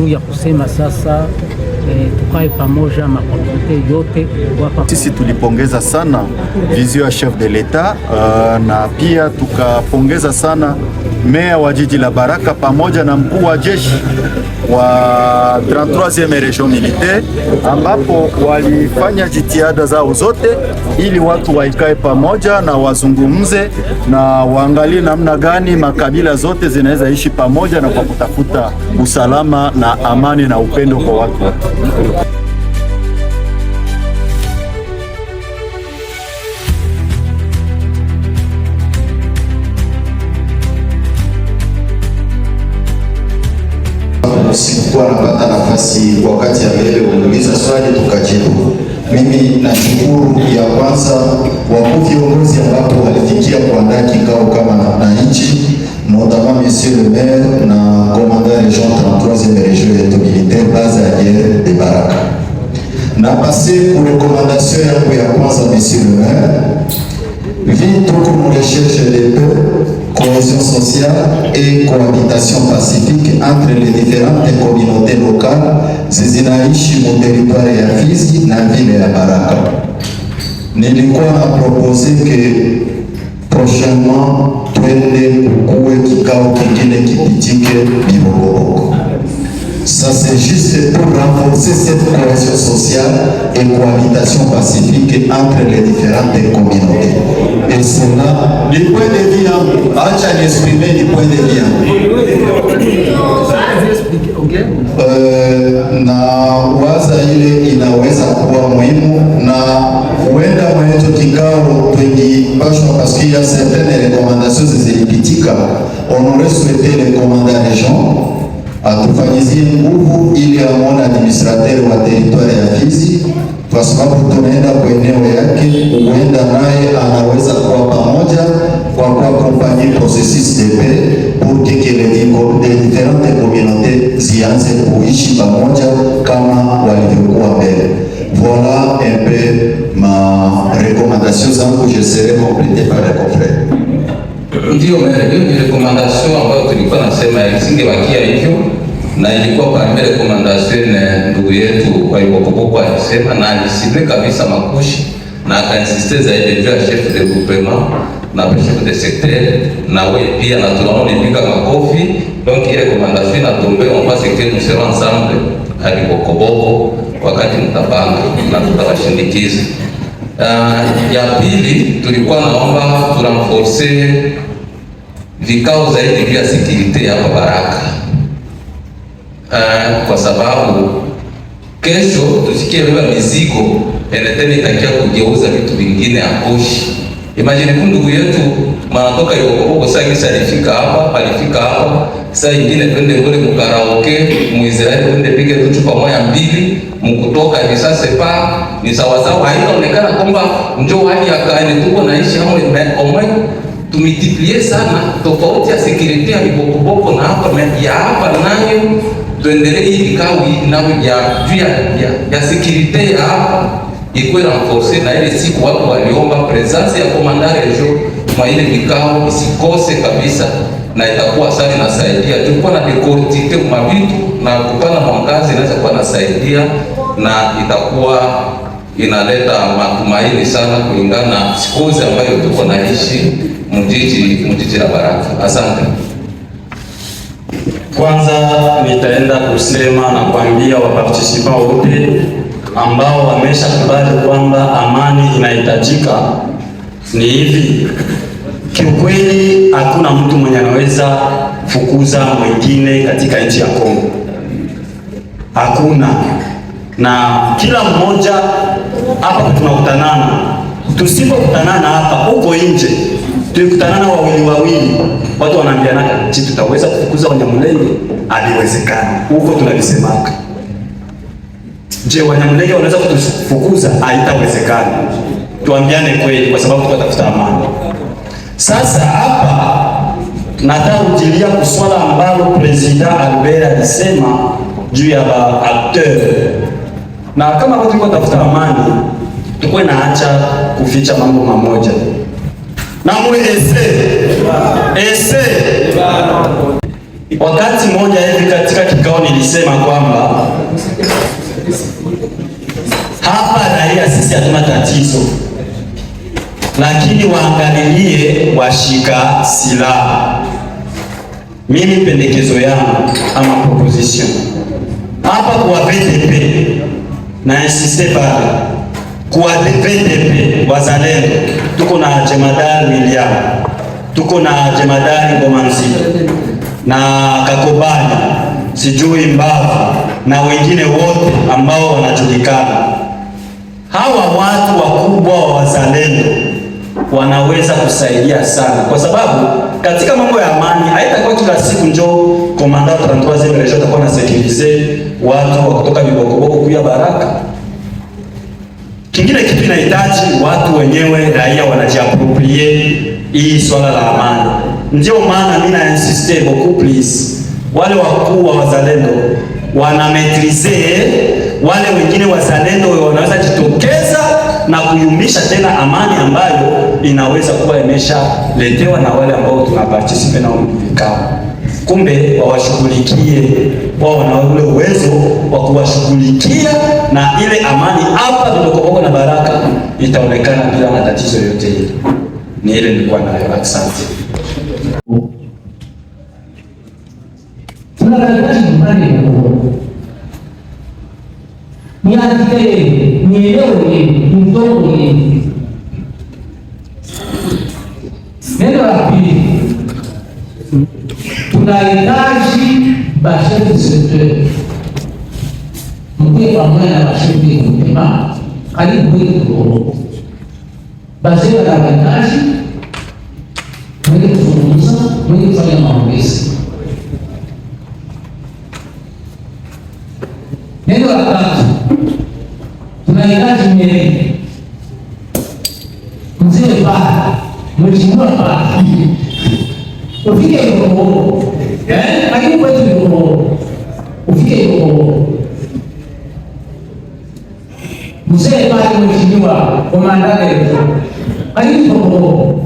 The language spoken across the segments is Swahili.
ya kusema sasa tukae pamoja makomunite yote wapa. Sisi tulipongeza sana vizio ya chef de l'etat na pia tukapongeza sana meya wa jiji la Baraka pamoja na mkuu wa jeshi wa 33e region militaire, ambapo walifanya jitihada zao zote ili watu waikae pamoja na wazungumze na waangalie namna gani makabila zote zinaweza ishi pamoja na kwa kutafuta usalama na amani na upendo kwa watu wote. Sikuwa napata nafasi wakati ya mbele kuuliza swali tukajibu. Mimi nashukuru ya kwanza wakuu viongozi ambapo walifikia kuandaa kikao kama na nchi, notamment monsieur le maire na commandant region 33e région yetu militaire base aérienne de Baraka. Na passé pour recommandation yangu ya kwanza monsieur le maire, vie tuko mu recherche de paix, cohésion sociale et cohabitation pacifique entre les différentes communautés locales zinaishi mu territoire ya Fizi na vile ya Baraka. Nilikuwa na propose que prochainement twende kuwe kikao kingine kipitike Bibogoboko. Ça c'est juste pour renforcer cette cohésion sociale et cohabitation pacifique entre les différentes communautés. Et cela, du point de vue, acha n'exprimer du point de vue. Na waza ile inaweza kuwa muhimu na huenda mwetu kikao twengipashwa parce qu'il y a certaines recommandations zilipitika. On aurait souhaité les commandants région atufanyizie nguvu ili amwone administrateur wa territoire ya Fizi, kwa sababu tunaenda kwa eneo yake, huenda naye anaweza kuwa pamoja kwa kuakompanye processus de paix pour que les différentes communautés zianze kuishi pamoja kama walivyokuwa mbele. Voilà un peu ma recommandation zangu, je serai complété par les confrères. Ndio ni recommandation ambayo tulikuwa nasema isingebakia hivyo, na ilikuwa parmi recommandation na ndugu yetu wa Ibokoboko alisema, na alisible kabisa makushi na akainsiste zaidi juu ya chef de groupement na chef de secteur na wewe pia, na tunaona nipika makofi. Donc ile recommandation na tombe on va se que nous serons ensemble à Ibokoboko wakati mtapanga na tutawashindikiza. Ya pili tulikuwa naomba turenforce vikao zaidi vya security hapa Baraka, kwa sababu kesho tusikie beba mizigo eneteni itakia kugeuza vitu vingine akoshi. Imagine ndugu yetu manatoka Ibokoboko sasa kisa alifika hapa saa ingine twende ngole mukaraoke muisraeli twende pige tu chupa moja mbili mkutoka hivi sasa pa ni sawa sawa, haitaonekana kwamba njoo hali ya kaeni tuko naishi hapo omwe tumitiplier sana tofauti ya security ya Ibokoboko na hapa nayo tuendelee hivi kawi na ya security ya hapa ikuwe renforcer, na ile siku watu waliomba presence ya commandant region kwa ile vikao isikose kabisa, na itakuwa sana inasaidia. Tulikuwa na decortique mabitu na kupana mwangazi inaweza kuwa nasaidia, na itakuwa inaleta matumaini sana kulingana na sikozi ambayo tuko naishi mjiji la Baraka. Asante. Kwanza nitaenda kusema na kuambia wapartisipa wote ambao wameshakubali kwamba amani inahitajika. Ni hivi, kiukweli hakuna mtu mwenye anaweza fukuza mwingine katika nchi ya Kongo, hakuna. Na kila mmoja hapa tunakutanana, tusipokutanana hapa huko nje tulikutanana wawili, watu wanaambiana je, tutaweza kufukuza Wanyamulenge? Haliwezekani. Huko tunalisemaka. Je, Wanyamulenge wanaweza kutufukuza? Haitawezekana. Tuambiane kweli, kwa sababu tunatafuta amani. Sasa hapa nataka kujilia kuswala ambalo President Albert alisema juu ya ba acteur, na kama watu tunatafuta amani tukwe na acha kuficha mambo mamoja na mwe ese Wakati mmoja hivi katika kikao nilisema kwamba hapa raia sisi hatuna tatizo, lakini waangalilie washika silaha. Mimi pendekezo yangu ama proposition hapa kwa VDP na insiste pale kwa VDP wazalendo, tuko na jemadari William, tuko na jemadari Ngomanzi na Kakobani, sijui Mbavu na wengine wote ambao wanajulikana. Hawa watu wakubwa wa wazalendo wanaweza kusaidia sana, kwa sababu katika mambo ya amani haitakuwa kila siku njoo komanda 33e region atakuwa na sekurize watu wa kutoka Bibokoboko kuya Baraka. Kingine kitu inahitaji watu wenyewe raia wanajiaproprie hii swala la amani. Ndio maana mimi na insiste beaucoup plus wale wakuu wa wazalendo wana maîtriser wale wengine wazalendo wanaweza jitokeza na kuyumisha tena amani ambayo inaweza kuwa imeshaletewa na wale ambao tunaparticipe na vikao. Kumbe wawashughulikie, wao wana ule uwezo wa kuwashughulikia na ile amani hapa Bibokoboko na Baraka itaonekana bila matatizo yote ile. Ni ile nilikuwa nayo. Asante. Tunahitaji imani ya Mungu. Niandike, nielewe, mtoe. Neno la pili, tunahitaji bashefu secteur. Mkwe pamoja na bashefu mtema, karibu kwetu. Bashefu wanahitaji mwenye kuzungumza, mwenye kufanya maongezi. Neno la tatu, tunahitaji mwenye mzee baba, mheshimiwa baba. Ufike huko. Lakini kwetu huko. Ufike huko. Mzee baba, mheshimiwa komanda wetu. Lakini huko.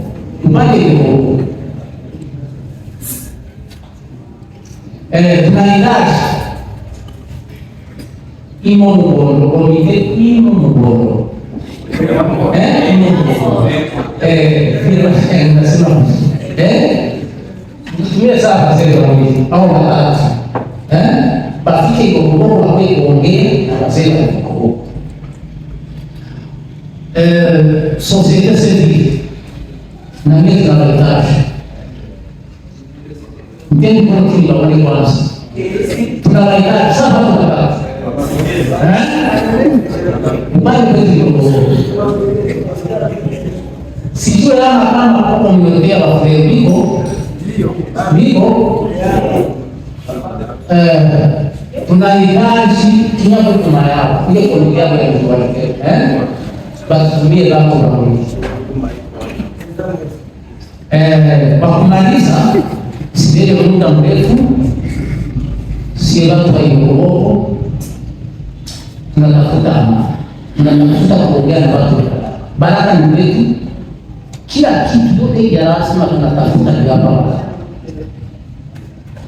Upande huko. Tunahitaji imo mbono, olide imo mbono. Tutumie saa wazee wawili au watatu. Bafike Bibokoboko wawe kuongea na wazee wa Bibokoboko. Societe civile na mimi tunahitaji. Mteni kwa kila wale kwanza. Tunahitaji sana tunataka. Sijui kama hapo mmeongea wafanye biko tunahitaji kinyako kama yao ile kuongea kwa watu basi tumie hapo na mimi kwa kumaliza sije muda mrefu si watu wa Bibokoboko tunatafuta kuongea na watu Baraka ni wetu. Kila kitu yote ya lazima tunatafuta hapa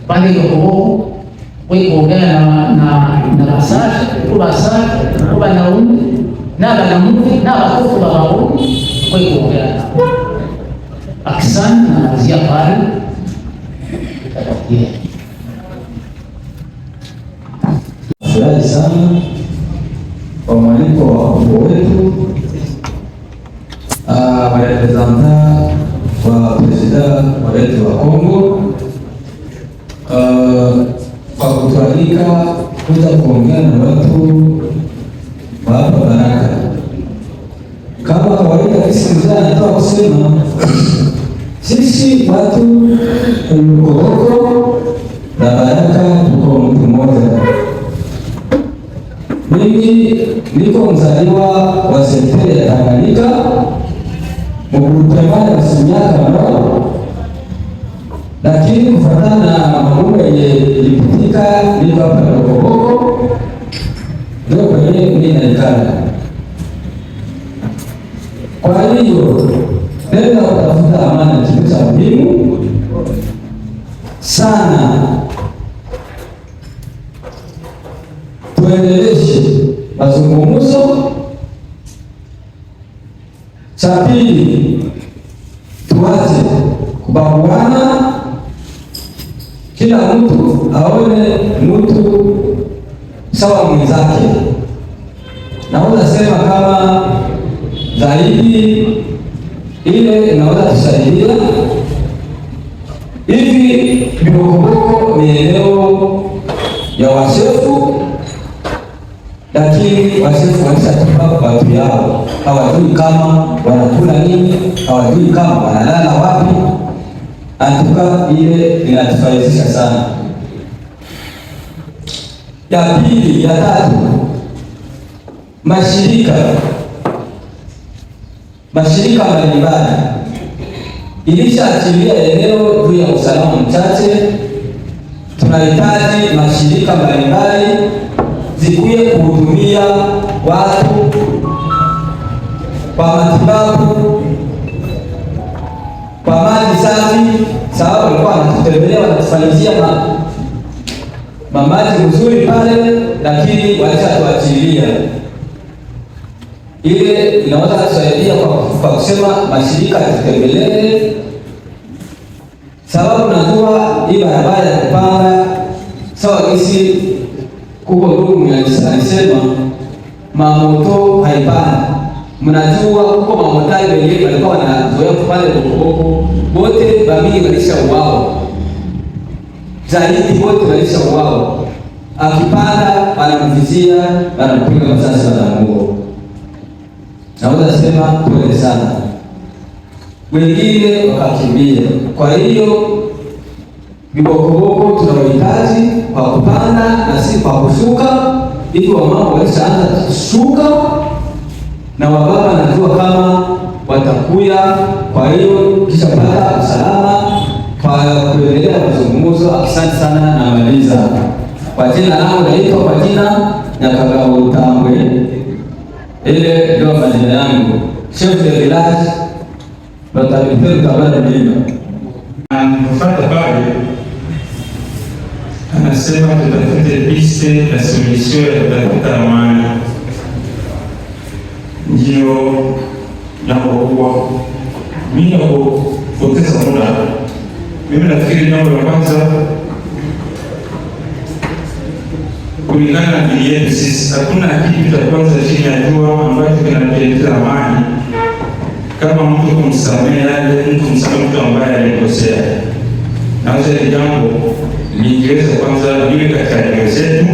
pale Bibokoboko, wewe kuongea na basaje kwa wanaume na wanawake na watoto wa wao, wewe kuongea aksan na azia pale Furahi sana kwa mwaliko wa wakubwa wetu, warepresenta wa presida wetu wa Kongo kwa kutualika kuja kuongea na watu wa hapa Baraka. Kama kawaida sisi mzee anatoa kusema sisi watu Bibokoboko na Baraka tuko mtu mmoja. Mimi niko mzaliwa wa sekta ya Tanganyika mkurutemana ya miaka mdogo, lakini kufuatana na mambo yenye ilipitika niko hapa Bibokoboko ndio kwenye mimi naikala. Kwa hiyo nenda kutafuta amani, kitu cha muhimu sana tuendeleshe mazungumzo. Cha pili, tuache kubaguana, kila mtu aone mtu sawa mwenzake. Naweza sema kama zaidi ile inaweza kusaidia hivi. Bibokoboko ni eneo ya washefu, lakini washefu walishatupa watu yao, hawajui kama wanakula nini, hawajui kama wanalala wapi. Antuka ile inatufaidisha sana. Ya pili, ya tatu, mashirika mbalimbali ilishaachilia eneo juu ya usalama mchache. Tunahitaji mashirika mbalimbali zikuye kuhudumia watu kwa matibabu, kwa maji safi, sababu walikuwa wanatutembelea wanatufanyizia mamaji mzuri pale, lakini walishatuachilia. Ile inaweza kusaidia kwa kusema mashirika tutembelee, sababu najua hii barabara ya kupanda sawa kisi kuko ndugu alisema mamoto haipanda. Mnajua kuko mamotari wenyewe walikuwa wanazoea kupanda Bokoboko, wote babili walisha uwao, zaidi wote walisha uwao. Akipanda anamvizia, anampiga masasi, anamuua. Naweza sema pole sana, wengine wakakimbia. Kwa hiyo Bibokoboko tunawahitaji kwa kupanda na si kwa kushuka. Hivi wamama walishaanza kushuka na wababa najua kama watakuya. Kwa hiyo kisha pata usalama kwa kuendelea mazungumzo. Asante sana, na maliza kwa jina langu, naitwa kwa jina Nyakagabo Utambwe. Ile ndio majina yangu, chef de village Batalipeu Kabala Mlima. Mfata pale anasema tutafute piste na solution ya kutafuta amani, ndio jambo kubwa. Mimi napoteza muda, mimi nafikiri jambo la kwanza kulingana na dini yetu sisi, hakuna kitu cha kwanza chini ya jua ambacho kinatuletea amani kama mtu kumsamehe mtu ambaye alikosea. Na hili jambo liingeweza kwanza liwe katika nyoyo zetu,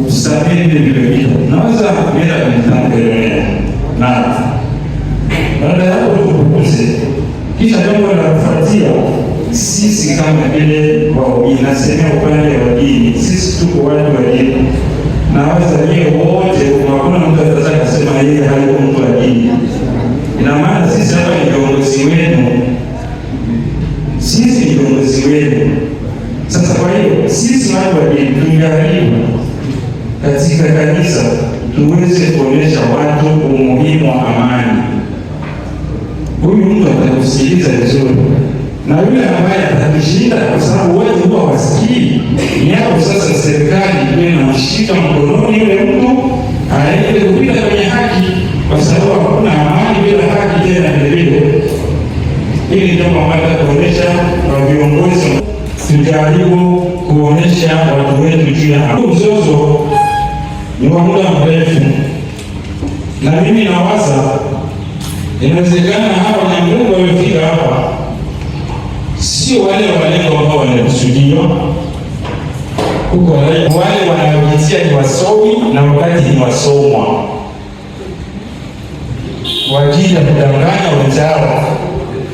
kusamehe vile. Naweza kuenda kumtamkelea na baada ya hapo tukuze, kisha jambo la kufuatia, sisi kama vile inasemea upande wa dini, sisi tuko watu wa dini. Naweza yeye wote, hakuna mtu atataka kusema yeye hayuko mtu wa dini. Ina maana sisi hapa ni viongozi wenu, sisi ni viongozi wenu. Sasa kwa hiyo sisi watu wa dini tungaribu katika kanisa tuweze kuonyesha watu umuhimu wa amani. Huyu mtu atakusikiliza vizuri, na yule ambaye atakushinda kwa sababu wote huwa wasikii, ni hapo sasa serikali iwe na mshika mkononi yule mtu aende kupita kwenye haki, kwa sababu hakuna amani bila haki tena vilevile. Hili ndio ambalo tunaonyesha kwa viongozi, tujaribu kuonyesha watu wetu juu ya mzozo ni wa muda mrefu, na mimi nawaza inawezekana hawa Wanyamulenge wamefika hapa sio wale walengo ambao wanakusudiwa huko, wale wanaojitia ni wasomi na wakati ni wasomwa kwa ajili ya kudanganya wenzao.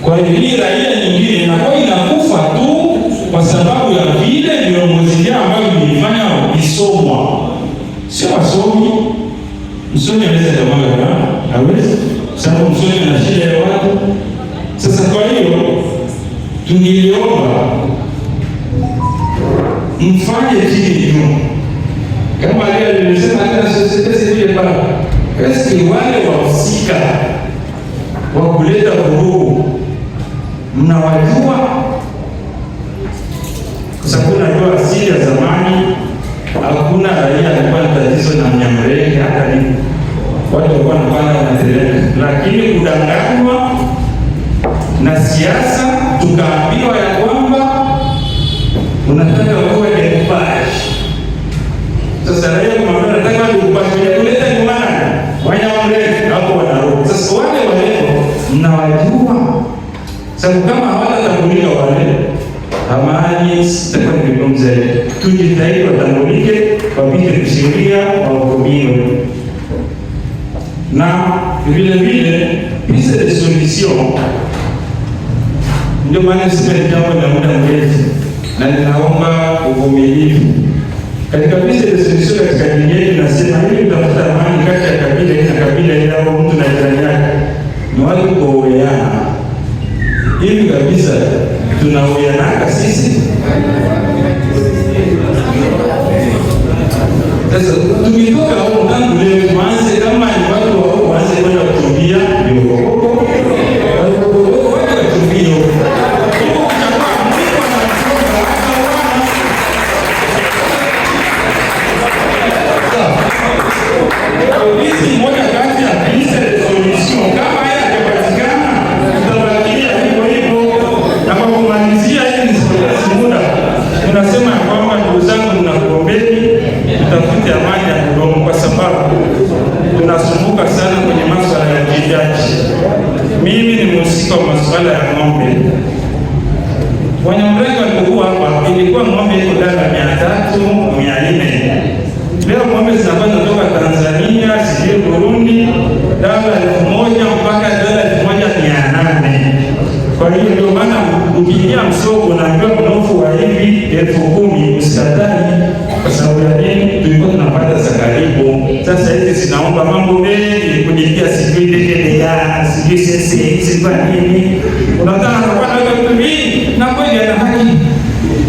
Kwa hiyo hii raia nyingine inakuwa inakufa tu kwa sababu ya vile viongozi vyao ambavyo vilifanya isomwa, sio wasomi. Msomi anaweza jamanga hawezi, sababu msomi ana shida ya watu. Sasa kwa hiyo tungeliomba mfanye kile juu, kama leo nilisema hata sisi vile pale, basi wale wahusika wa kuleta vurugu mnawajua, kwa sababu najua asili ya zamani hakuna raia alikuwa na tatizo na Mnyamulenge hata nini, watu walikuwa wanapanda wanateremka, lakini kudanganywa na siasa, tukaambiwa ya kwamba unataka uwe decoupage. Sasa raia kumwambia nataka decoupage, kuleta nyumbani Wanyamulenge hapo wanarudi. Sasa wale mnawajua, sababu kama hawatatambulika wale amani sitakuwa nimezungumza, tujitahidi watambulike, wapite kisheria, wahukumiwe. Na vile vile piste de solution, ndio maana sisi ni jambo la muda mrefu na ninaomba uvumilivu katika piste de solution. Katika dini yetu nasema ili utafuta amani kati ya kabila na kabila ile au mtu na jirani yake, ni watu kuoleana hivi kabisa. Tunaoyanaka sisi sasa, tukitoka huko tangu leo tuanze kama ni watu wao waanze kwenda kutumbia viokoko watu watumbie hizi moja kati ya piste de solution. Kama haya yapatikana, tutabakia hivyo hivyo. Na kwa kumalizia, hili ni muda, tunasema kwamba ndugu zangu, mnakuombeni tutafute amani ya kudumu, kwa sababu tunasumbuka sana kwenye masuala ya kijaji. Mimi ni mhusika wa masuala ya ng'ombe. Wanyamulenge walikuwa hapa, ilikuwa ng'ombe iko dola 300, 400. Leo ng'ombe zinakuwa zinatoka Tanzania, sijui Burundi, dola 1000 mpaka dola 1800. Kwa hiyo ndio maana ukiingia msoko unaambiwa mnofu wa hivi 10,000 usikatani, kwa sababu ya nini? Tulikuwa tunapata za karibu. Sasa hizi zinaomba mambo mengi, kulipia sijui ndege ya sijui sisi nini, unataka kupata vitu vingi, na kweli ana haki.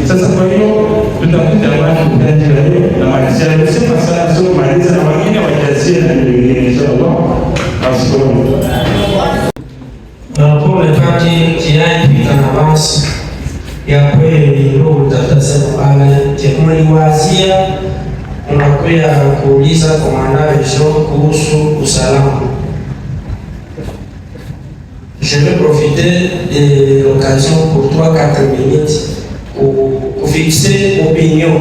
Sasa kwa hiyo tutakuta watu ndani ya hiyo na malizia sema sana, sio maliza na wengine wajazie na wengine, inshallah. Ashukuru. Pour le parti qui a une en avance, et après l'eau d'attaque pale teknolojia unakuja kuuliza komanda region kuhusu usalama. Je vais profiter de l'occasion pour 3-4 minutes pour fixer opinion.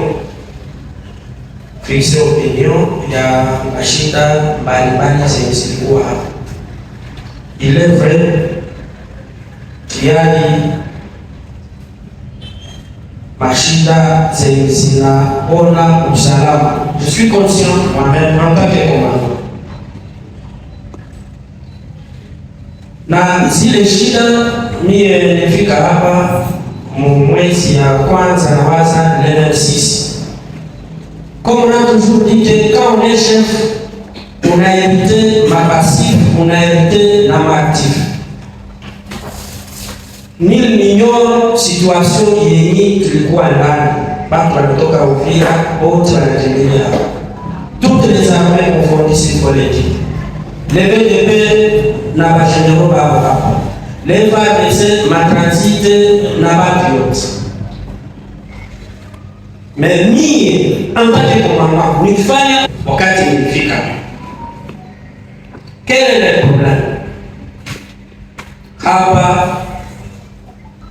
Fixer opinion ya mashida mbalimbali zenye zilikuwa hapa. Il est vrai kiani mashida zenye zinaona usalama. Je suis conscient moi-même en tant que commandant, na zile shida mie nifika hapa mwezi ya kwanza na waza level 6. Comme on a toujours dit que quand on est chef, on a hérité ma passif, on a hérité na ma actif. Nil nignore situation yenye tulikuwa ndani, watu wanatoka Uvira wote wanatembelea hapa, toutes les armées confondues s'il faut le dire, les VDP na bachenero babo hapa, les FARDC matransit na batu yote. Mais mie en tant que commandant nilifanya wakati nilifika. Quel est le problème? Hapa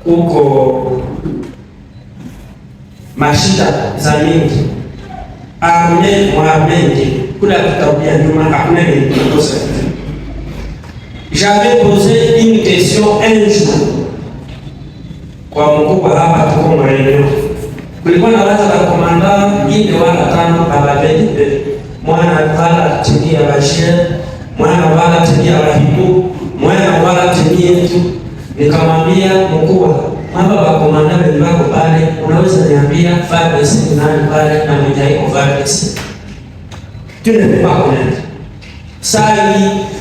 kuko mashida za mingi, arme mwamengi kula kutabia nyuma, hakuna nilikosa. J'avais posé une question un jour kwa mkubwa hapa, tuko maeneo, kulikuwa na watu wa komanda inde wala tano ababelipe, mwana wala tini ya bashir, mwana wala tini ya wahibu, mwana wala tini yetu. Nikamwambia mkubwa, mama wa komanda wako pale, unaweza niambia FARDC ni nani pale na mwenye haiko FARDC? Tunapenda kuenda. Sasa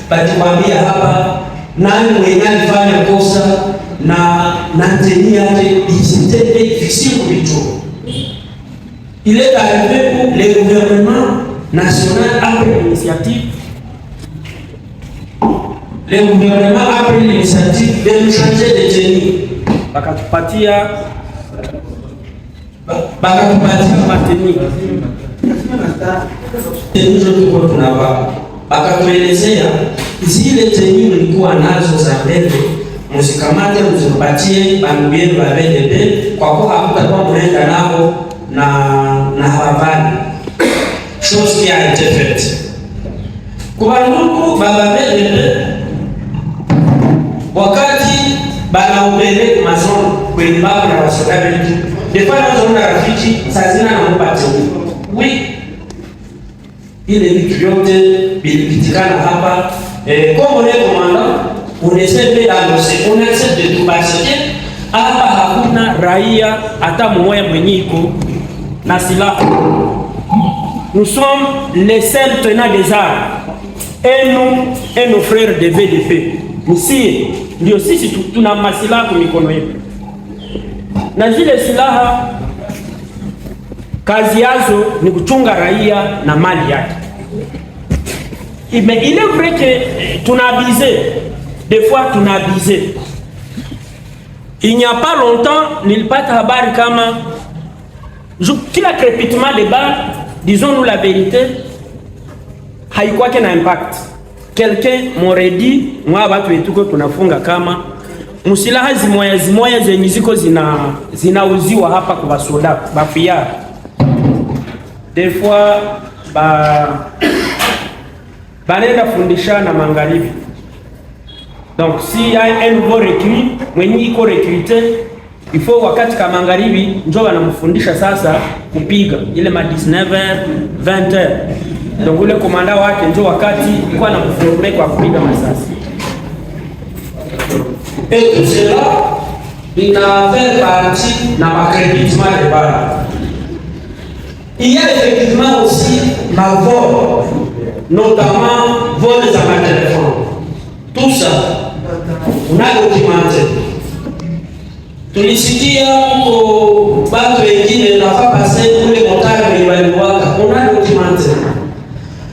batikwambia hapa nani mwenye alifanya kosa na teni yake c'était difficile kulijua. Il est arrivé pour le gouvernement national a pris l'initiative. Le gouvernement a pris l'initiative de nous changer de tenue. Bakatupatia mateni. Hizo tuko tunavaa. Akatuelezea zile tenyu mlikuwa nazo za mbele, msikamate msipatie bandu yenu wa VDP kwa kuwa hakutakuwa mnaenda nao na habari. Chose qui a été faite. Kwa ndugu baba VDP wakati banaubele mazon kwenye babu na wasoda wetu. Defa na rafiki sazina na mpate. Oui. Ile vitu vyote vilipitikana hapa. Comme le commandant, on essaie de l'annoncer, on essaie de tout passer. Hapa hakuna raia hata mmoja mwenye iko na silaha. Nous sommes les seuls tenants des armes. Et nous et nos frères de VDP. Msi ndio sisi tuna masilaha kwa mikono yetu. Na zile silaha kazi yazo ni kuchunga raia na mali yake. Mais il est vrai que tunabise, des fois tunabise. Il n'y a pas longtemps, nilipata habari kama kila crépitement de balles, disons-nous la vérité, haikuwa na impact. Quelqu'un m'aurait dit, moi watu wetuko tunafunga kama musilaha zimoya zenye ziko zinauziwa hapa kwa basoda bafia. Des fois banenda fundisha na magharibi. Donc si ya un nouveau recrue mwenye iko recruté, il faut wakati kama magharibi njoo wanamfundisha sasa kupiga ile ma 19h 20h. Donc ule komanda wake njoo wakati iko anamformer kwa kupiga masasi. Et tout cela il a fait partie na macréditement de balles. Il y a effectivement aussi ma vol, notamment vol de ma téléphone. Tout ça, on a documenté. Tulisikia huko watu wengine nafaa passer kule montare kwenye waliwaka, on a documenté.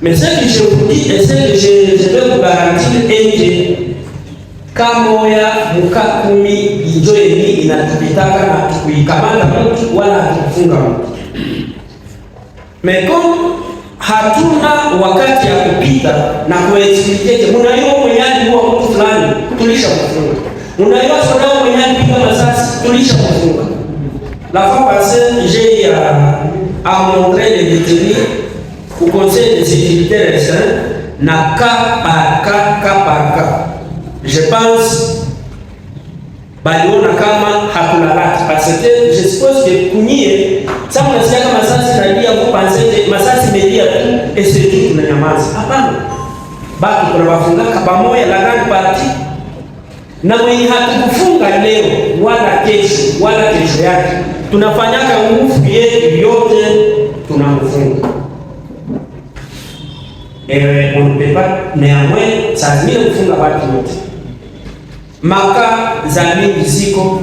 Mais ce que je vous dis et ce que je vais vous garantir est que kama ya muka 10 ndio yenyewe inatupitaka na tukuikamata mtu wala tukufunga mtu. Mais comme hatuna wakati ya kupita na kuexplicate, unaiwa mwenyani huwa mtu fulani tulisha kufunga, unaiwa soda mwenyani piga masasi tulisha kufunga. La fois passée, j'ai à montrer les détenus au conseil de sécurité restreint na cas par cas. Je pense baliona kama hatulalaki parce que je suppose que kunyie sababu nasikia kama masasi nalia kupanzete masasi media tu et c'est tout tunanyamaza. Hapana, bado tunawafunga pamoja la grande partie na mwenye hatukufunga leo wala kesho yake tunafanyaka nguvu yetu yote tunamfunga. On ne peut pas néanmoins ça zile kufunga watu wote. Maka za mingi ziko,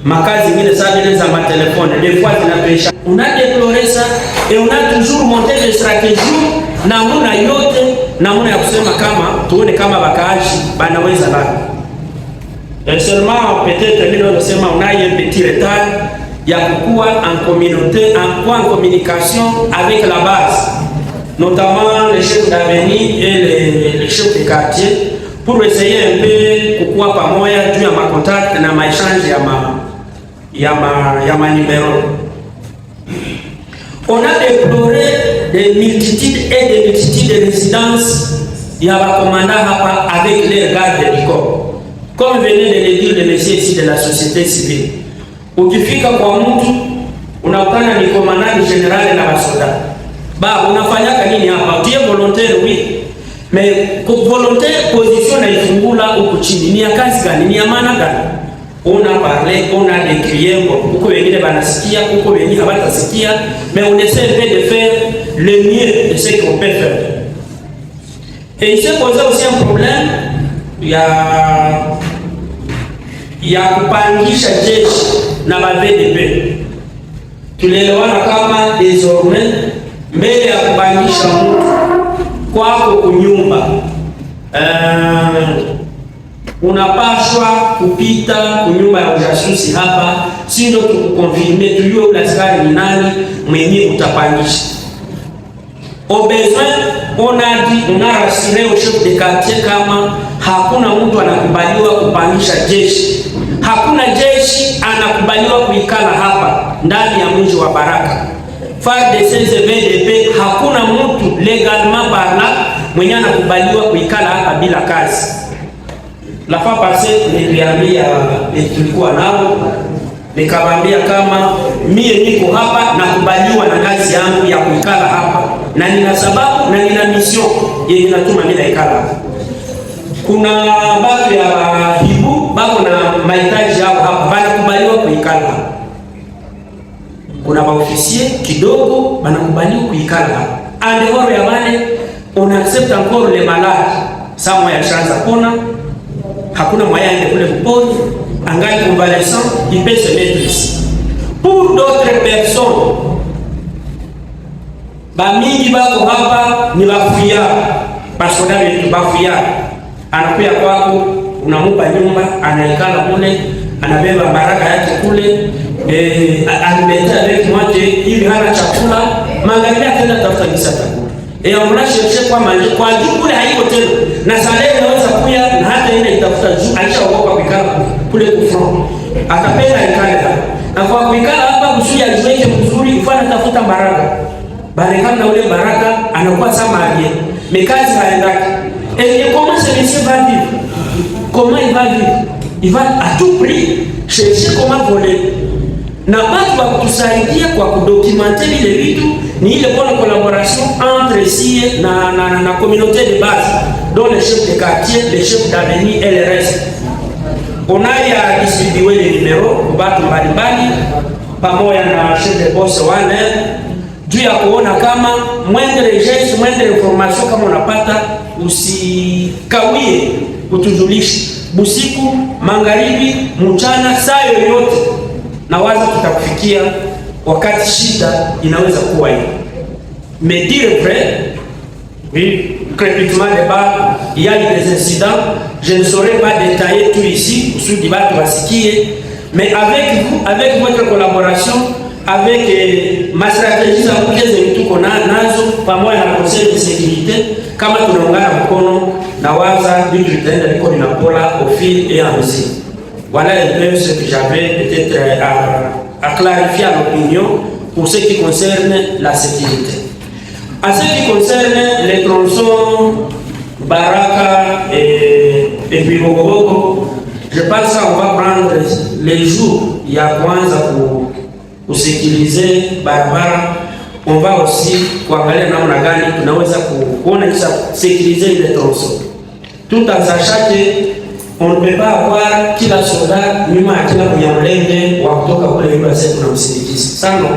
maka zingine za matelefone, des fois zinapesha. On a déploré ça et on a toujours monté des stratégies na muna yote na muna ya kusema kama tuone kama bakaaji banaweza bado. Et seulement peut-être ndio nasema on a un petit retard ya kukua en communauté, en communication avec la base, notamment les chefs d'avenue et les chefs de quartier, pour essayer un peu kukua pamoja juu ya makontakti na maishange ya ma numéro. On a déploré des multitudes de résidences ya bakomanda hapa avec les gardes du corps. Comme venait de le dire le monsieur ici de la société civile. Ukifika kwa mtu unakutana ni komandani general na basoda. Unafanyaka nini hapa? Utie volontaire oui. Mais volontaire position na ifungula huko chini. Ni ya kazi gani? Ni ya maana gani? On a parlé, on a décrié, huko wengine banasikia, huko wengine habatasikia, mais on essaie de faire le mieux de ce qu'on peut faire. Et il s'est posé aussi un problème, il y a kupangisha jeshi na VDP. Tulielewana kama désormais mbele ya kupangisha mtu kwako kunyumba unapashwa kupita kunyumba ya ujasusi hapa, sio tukukonfirme tujue ule askari ni nani mwenye utapangisha. Au besoin, on a rassuré au chef de quartier kama hakuna mtu anakubaliwa kupandisha jeshi. Hakuna jeshi anakubaliwa kuikala hapa ndani ya mji wa Baraka. FARDC VDP, hakuna mtu legalement parlant mwenye anakubaliwa kuikala hapa bila kazi. La fois passée niliambia tulikuwa nao, nikamwambia kama mie niko hapa nakubaliwa na kazi yangu ya kuikala hapa, na nina sababu na nina mission yenye natuma mimi naikala hapa. Kuna watu ya hibu bako na mahitaji yao hapa, wanakubaliwa kuikala hapa. Kuna maofisier kidogo wanakubaliwa kuikala hapa. Andehoro ya wale on accepte encore les malades. Sawa ya chance pona. Hakuna moyen de kule kuponi. Angali convalescent, il peut se mettre ici. Pour d'autres personnes, bamingi bako hapa ni bafuya. Pasoda wetu bafuya. Anakuya kwako, unamupa nyumba, anaikala kule, anabeba baraka yake kule, alimeta avec moi hivi hana chakula, mangalia tena tafuta kisa chakula. On l'a cherché kwa manger, kwa juu kule haiko tena. Na salaire inaweza kuya na hata ile itafuta juu, alishaogopa kuikala kule kufront. Akapenda ikale hapa. Na kwa kuikala hapa kusudi ajiweke mzuri, ufana tafuta baraka. Baraka na ule baraka anakuwa sama aliye. Mekazi haendaki. Et comment ce monsieur va vivre? Comment il va vivre? Il va à tout prix chercher comment voler. Na watu wa kutusaidia kwa kudokimante vile vitu ni ile bonne collaboration entre sie na communauté de base, dont les chefs de quartier, les chefs d'avenue et le reste. On a ya distribué les numéros kubatu mbalimbali pamoja na chef de poste wane juu ya kuona kama mwendele geste, mwendele information kama unapata usikawie kutujulisha busiku, magharibi, mchana, saa yoyote, na waza tutakufikia wakati shida inaweza kuwa hiyo. Mais dire vrai, oui, crépitement de bas, il y a eu des incidents, je ne saurais pas détailler tout ici, sous du bas mais avec vous, avec votre collaboration, avec ma stratégie za kuongeza vitu kona nazo pamoja na conseil de sécurité, kama tunaungana mkono na waza vitu vitaenda viko vinapola au fil et à mesure. Voilà un peu ce que j'avais peut-être à clarifier à l'opinion pour ce qui concerne la sécurité. En ce qui concerne les tronçons Baraka et Bibogobogo, je pense qu'on va prendre les jours il y a kwanza pour sécuriser barabara. On va aussi kuangalia namna gani tunaweza kuona kisha sécuriser les tronçons. Tout en sachant que on ne peut pas avoir kila soldat nyuma ya kila Mnyamulenge wa kutoka kule USA tunamsindikiza. Sana.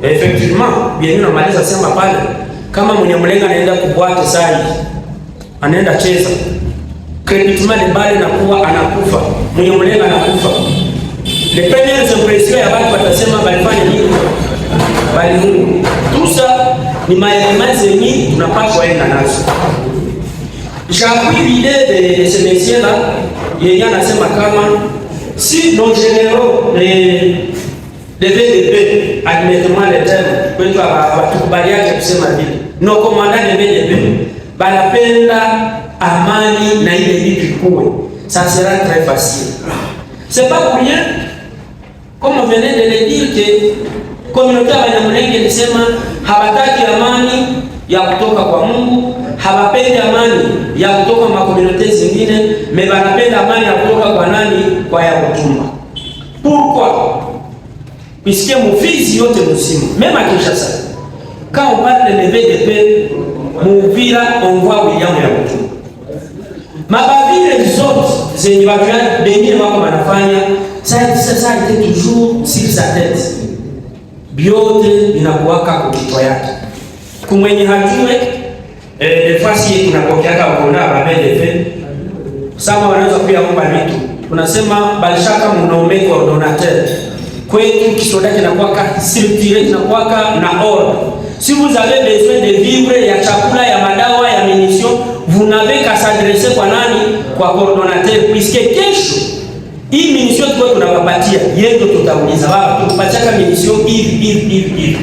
Effectivement, bien tunamaliza sema pale kama Mnyamulenge anaenda kubwate sai, anaenda cheza. Créditement de bali na kuwa anakufa. Mnyamulenge anakufa. Les premières impressions ya watu watasema balifanya nini? Bali Mungu. Tout ça ni maelezo zenye tunapaswa kwenda nazo. J'appuie l'idée de ce messieurs-là, il y a si nos généraux, les VDP, admettons les termes, nos commandants de VDP, banapenda amani na ile vitu kuwe, ça sera très facile. C'est pas pour rien, comme on venait de le dire, que communauté ya Banyamulenge ilisema hawataki amani ya kutoka kwa Mungu, hawapendi amani ya kutoka kwa makomunite zingine, mais wanapenda amani ya kutoka kwa nani? Kwa ya kutumba. Pourquoi? Puisque Mufizi yote msimu, même à Kinshasa, quand on parle de VDP, Muvira, on voit William ya kutumba. Mabavile zote zenye watu bengine wako wanafanya, ça était toujours sur sa tête. Biote inakuwaka kukitwa yake. Kumwenye hajue nefasi tunapokeaka ukona BDP sama wanaweza pia kupa vitu. Tunasema balishaka mnome coordonnateur. Kwetu kisoda kinakuwaka structure, kinakuwaka na ordre. Si vous avez besoin de vivre, ya chakula, ya madawa, ya munitions, vous n'avez qu'à s'adresser kwa nani? Kwa coordonnateur, puisque kesho hii munition tuko tunawapatia, yeye tutauliza wao tupatia munition hivi.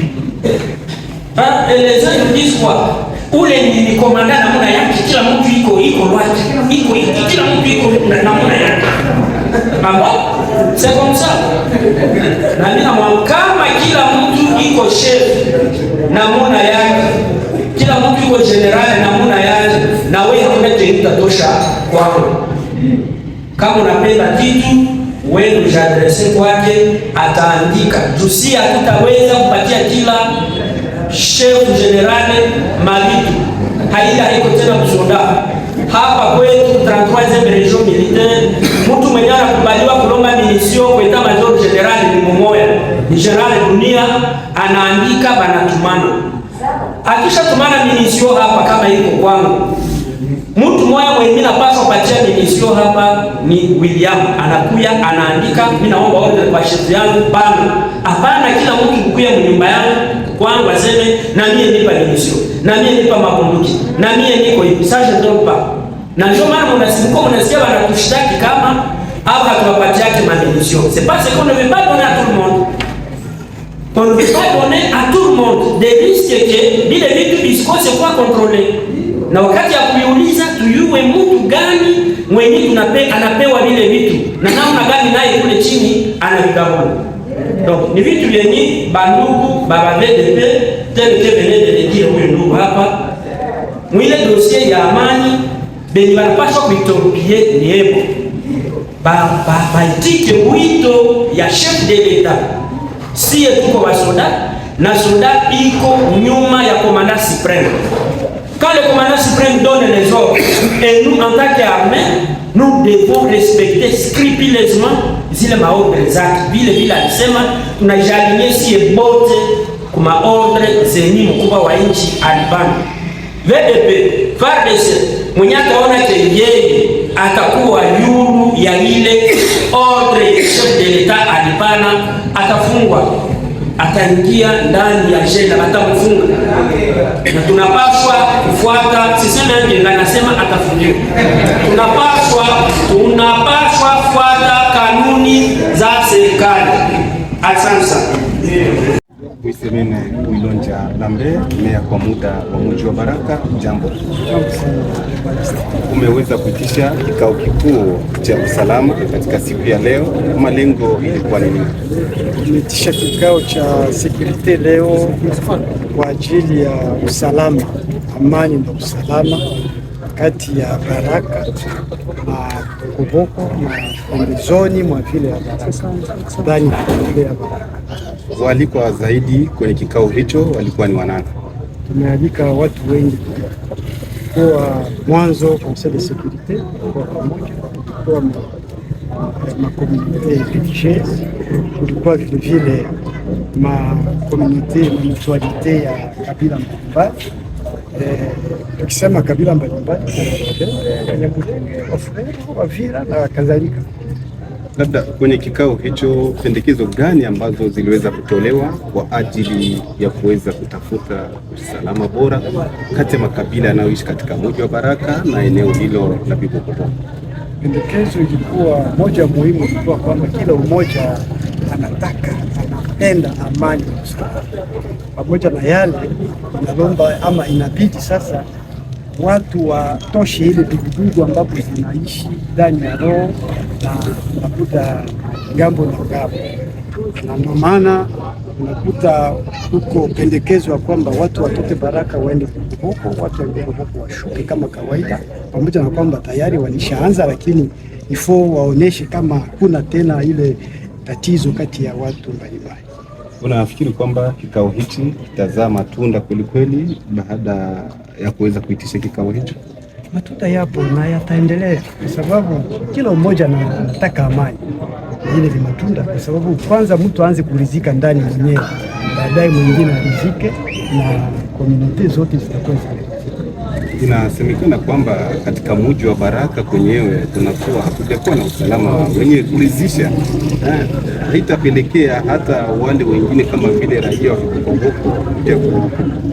Les gens disent quoi? Ule ni komanda namuna yake, kila mtu iko lwake, kila mtu iko namuna yake. Amba, c'est comme ça. Na mimi kama kila mtu iko chef namuna yake, kila mtu iko general namuna yake, na wewe unataka tosha kwako. Kama unapenda kitu wewe ujadrese kwake, ataandika. Tusi hatutaweza kupatia kila chef general mavitu. Haiko tena msoda. Hapa kwetu 33e region militaire, mtu mwenye anakubaliwa kulomba munition kwa etat major general ni mmoja. Ni general dunia anaandika, banatumana. Akisha tumana munition hapa kama iko kwangu, mtu mmoja mwenye napaswa kupatia munition hapa ni William. Anakuya anaandika, mimi naomba order kwa chef yangu bana. Hapana kila mtu kukuya mnyumba yangu kwangu aseme na mimi nipa munition, na mimi nipa mabunduki, na mimi niko hivi. Sasa ndio pa. Na ndio maana mnasikia wanakushtaki kama au hatuwapatia yake munition. C'est parce qu'on ne veut pas donner à tout le monde. On ne veut pas donner à tout le monde des risques que vile vitu visikose kwa contrôler. Na wakati ya kuiuliza tuyue mtu gani mwenye anapewa vile vitu na namna gani naye kule chini anavigabula. Donc ni vitu vyenye bandugu baba VDP tel que venait de le dire huyu ndugu hapa, mwile dossier ya amani benye banapaswa kuitopie ni hebo baitike wito ya chef de l'etat. Si tuko wa soda na soda iko nyuma ya commandant suprême. Quand le commandant suprême donne les ordres, et nous, en tant qu'armée, nous devons respecter scrupuleusement zile maordre zake. Vile alisema tunajalinye si bote kuma ordre zenye mkubwa wa nchi alibana. VDP, FARDC, mwenye ataona ke yeye atakuwa yuru ya ile ordre chef de l'etat alibana, atafungwa. Ataingia ndani ya jela, atamfunga. Na tunapaswa kufuata, siseme ndio anasema atafungiwa. Tunapaswa kufuata kanuni za serikali. Asante sana. Mwisemene Wilonja Lambe, meya kwa muda wa mji wa Baraka. Jambo. Umeweza kuitisha kikao kikuu cha usalama katika siku ya leo. Malengo ilikuwa nini? Tumeitisha kikao cha security leo kwa ajili ya usalama, amani na usalama kati ya Baraka na Koboko na pembezoni mwa vile ya Baraka, ndani ya vile ya Baraka. Walikuwa zaidi kwenye kikao hicho walikuwa ni wanani? Tumealika watu wengi kwa mwanzo conseil de sécurité kwa pamoja, kwa makomunite religieuse, kulikuwa vile makomunite mutualite ya kabila mbalimbali. Tukisema kabila mbalimbali Wavira na kadhalika. Labda kwenye kikao hicho pendekezo gani ambazo ziliweza kutolewa kwa ajili ya kuweza kutafuta usalama bora kati ya makabila yanayoishi katika mji wa Baraka na eneo hilo la Bibokoboko? Pendekezo ilikuwa moja muhimu, ilikuwa kwamba kila mmoja anapenda amani na usalama. Pamoja na yale inalomba ama inabidi sasa watu watoshe ile vidudu ambapo zinaishi ndani ya roho na unakuta ngambo na ngambo, na ndio maana unakuta huko pendekezo ya kwamba watu watoke Baraka waende huko, watu waende huko washuke kama kawaida, pamoja na kwamba tayari walishaanza, lakini ifo waoneshe kama hakuna tena ile tatizo kati ya watu mbalimbali. Unafikiri kwamba kikao hichi kitazaa matunda kweli kweli baada ya kuweza kuitisha kikao hicho? Matunda yapo na yataendelea, kwa sababu kila mmoja anataka amani. Ile ni matunda, kwa sababu kwanza mtu aanze kuridhika ndani mwenyewe, baadaye mwingine aridhike na komuniti zote zitakuwa zimeridhika. Inasemekana kwamba katika mji wa Baraka kwenyewe hakujakuwa na usalama wenye kuridhisha, haitapelekea hata wale wengine kama vile raia wa Bibokoboko kuja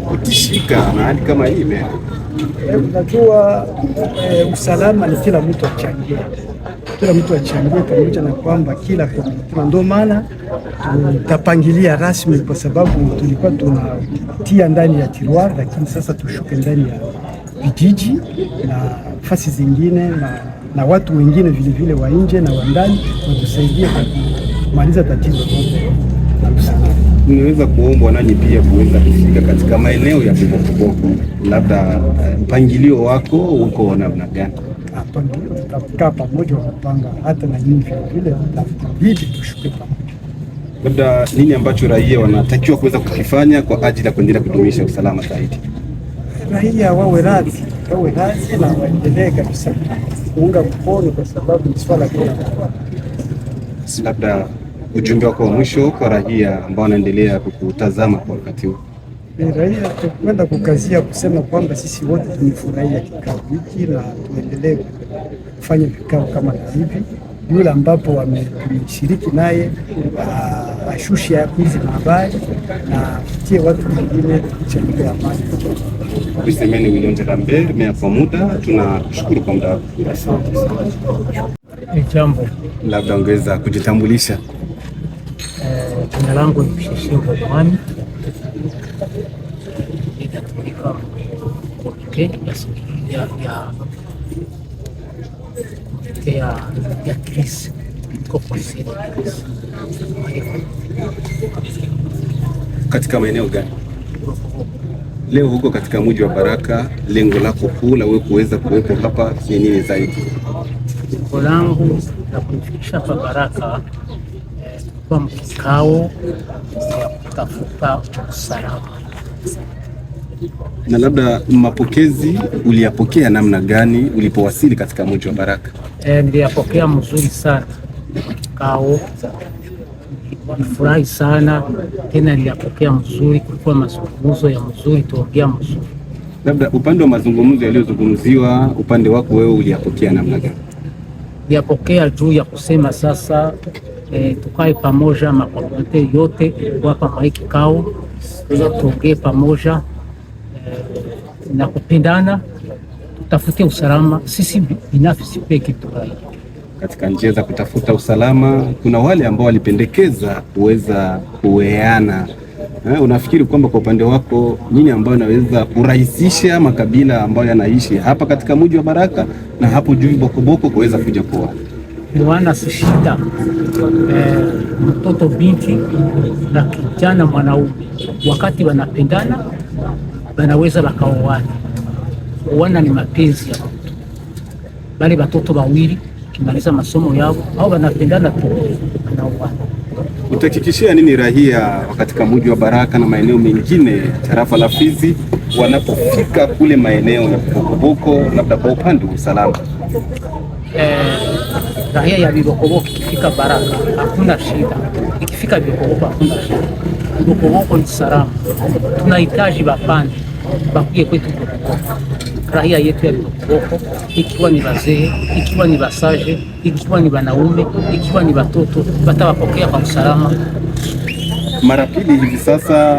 kutishika na hali kama hii. Unajua usalama ni kila mtu achangia. kila mtu achangie, pamoja na kwamba kila komite, ndio maana tutapangilia rasmi, kwa sababu tulikuwa tunatia ndani ya tiroir, lakini sasa tushuke ndani ya vijiji na nafasi zingine na watu wengine vile wa nje na wa ndani watusaidie kumaliza tatizo la usalama. Unaweza kuombwa nanyi pia kuweza kufika katika maeneo ya Bibokoboko, labda mpangilio wako uko namna gani? Mpangilio tutakaa pamoja, kupanga hata na nyinyi vile tutabidi tushuke pamoja. Labda nini ambacho raia wanatakiwa kuweza kukifanya kwa ajili ya kuendelea kudumisha usalama zaidi? Raia wawe radhi na waendelee kabisa kuunga mkono, kwa sababu ni swala kubwa. Labda ujumbe wako wa mwisho kwa raia ambao wanaendelea kukutazama kwa wakati huu? Raia tukwenda kukazia kusema kwamba sisi wote tumefurahia kikao hiki na tuendelee kufanya vikao kama hivi. Yule ambapo wameshiriki naye ashushe hizi habari na kutie watu wengine kuchangia amani. Msemeni William Lambert, meya kwa muda, tunakushukuru kwa muda wako. Jambo. Labda ongeza kujitambulisha. Jina langu ni Sheshengo Mwami. Ninatumika komite ya krisi katika maeneo gani? Leo huko katika mji wa Baraka, lengo lako kuu la wewe kuweza kuwepo hapa ni nini zaidi? Lengo langu la kufikisha hapa Baraka kwa mkao ya kutafuta usalama. Na labda mapokezi uliyapokea namna gani ulipowasili katika mji wa Baraka? Niliyapokea mzuri sana. Kao nifurahi sana tena, niliyapokea mzuri, kulikuwa mazungumzo ya mzuri, tuongea mzuri. Labda upande wa mazungumzo yaliyozungumziwa, upande wako wewe uliyapokea namna gani? Niliyapokea juu ya kusema sasa tukae pamoja, makomite yote hapa mwa kikao, tuongee pamoja na kupendana, tutafutie usalama sisi binafsi peke yetu. Katika njia za kutafuta usalama, kuna wale ambao walipendekeza kuweza kuweana. Unafikiri kwamba kwa upande wako nini ambayo inaweza kurahisisha makabila ambayo yanaishi hapa katika mji wa Baraka na hapo juu Bibokoboko kuweza kuja kuoana? Kuoana si shida. Mtoto binti na kijana mwanaume wakati wanapendana wanaweza wakaoana. Kuoana ni mapenzi ya mtu. Bali watoto wawili kimaliza masomo yao au wanapendana tu wanaoana. Utahakikishia nini raia katika mji wa Baraka na maeneo mengine tarafa la Fizi wanapofika kule maeneo ya Bibokoboko, labda kwa upande wa usalama? Raia ya Bibokoboko ikifika Baraka hakuna shida, ikifika Bibokoboko hakuna shida. Bibokoboko ni salama. Tunahitaji wapande bakuye kwetu Bibokoboko. Raia yetu ya Bibokoboko, ikiwa ni wazee, ikiwa ni wasaje, ikiwa ni wanaume, ikiwa ni watoto, watawapokea kwa usalama. Mara pili hivi sasa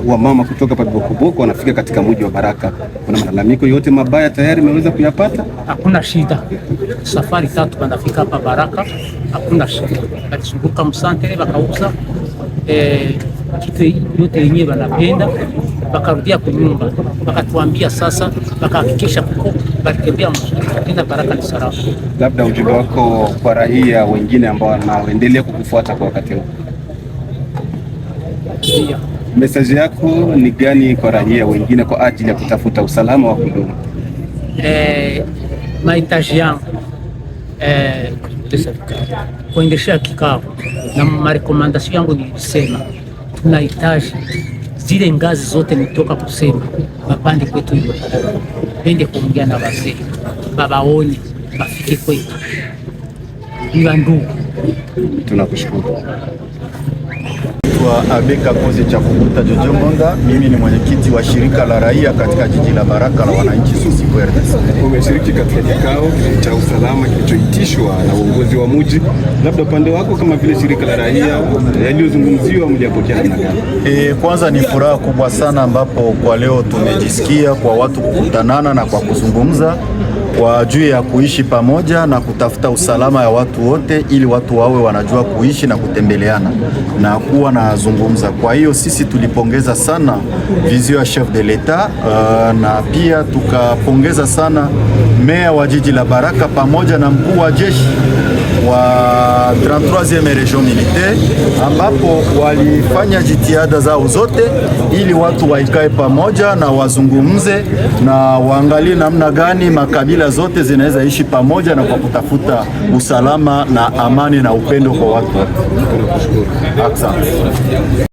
wamama kutoka pa Bibokoboko wanafika katika mji wa Baraka. Kuna malalamiko yote mabaya tayari mmeweza kuyapata? Hakuna shida. Safari 3 wanafika hapa Baraka, hakuna shida. Wakizunguka msantere wakauza kitu yote yenyewe wanapenda, wakarudia kwa nyumba, wakatuambia sasa, wakahakikisha kuko bakitembea mzuri tena Baraka ni salama. Labda ujumbe wako kwa raia wengine ambao wanaendelea kukufuata kwa wakati huu? Yeah. Message yako ni gani kwa raia wengine kwa ajili ya kutafuta usalama wa kudumu? Mahitaji yangu kuendesha kikao na marekomandasyon yangu nilisema tunahitaji zile ngazi zote nitoka kusema wapande kwetu hiyo, pende kuongea na wazee, babaone bafike kwetu ila ndugu. Tunakushukuru. Abeka Koze cha Kukuta Jojo Monda. Mimi ni mwenyekiti wa shirika la raia katika jiji la Baraka la wananchi Sosipo RDC. Umeshiriki katika kikao cha usalama kilichoitishwa na uongozi wa mji. Labda upande wako kama vile shirika la raia yaliyozungumziwa mliyapokea namna gani? Kwanza ni furaha kubwa sana ambapo kwa leo tumejisikia kwa watu kukutanana na kwa kuzungumza. kwa juu ya kuishi pamoja na kutafuta usalama ya watu wote, ili watu wawe wanajua kuishi na kutembeleana na kuwa na zungumza. Kwa hiyo sisi tulipongeza sana vision ya chef de l'etat na pia tukapongeza sana meya wa jiji la Baraka pamoja na mkuu wa jeshi wa 33e region militaire, ambapo walifanya jitihada zao zote ili watu waikae pamoja na wazungumze na waangalie namna gani makabila zote zinaweza ishi pamoja na kwa kutafuta usalama na amani na upendo kwa watu. Asante.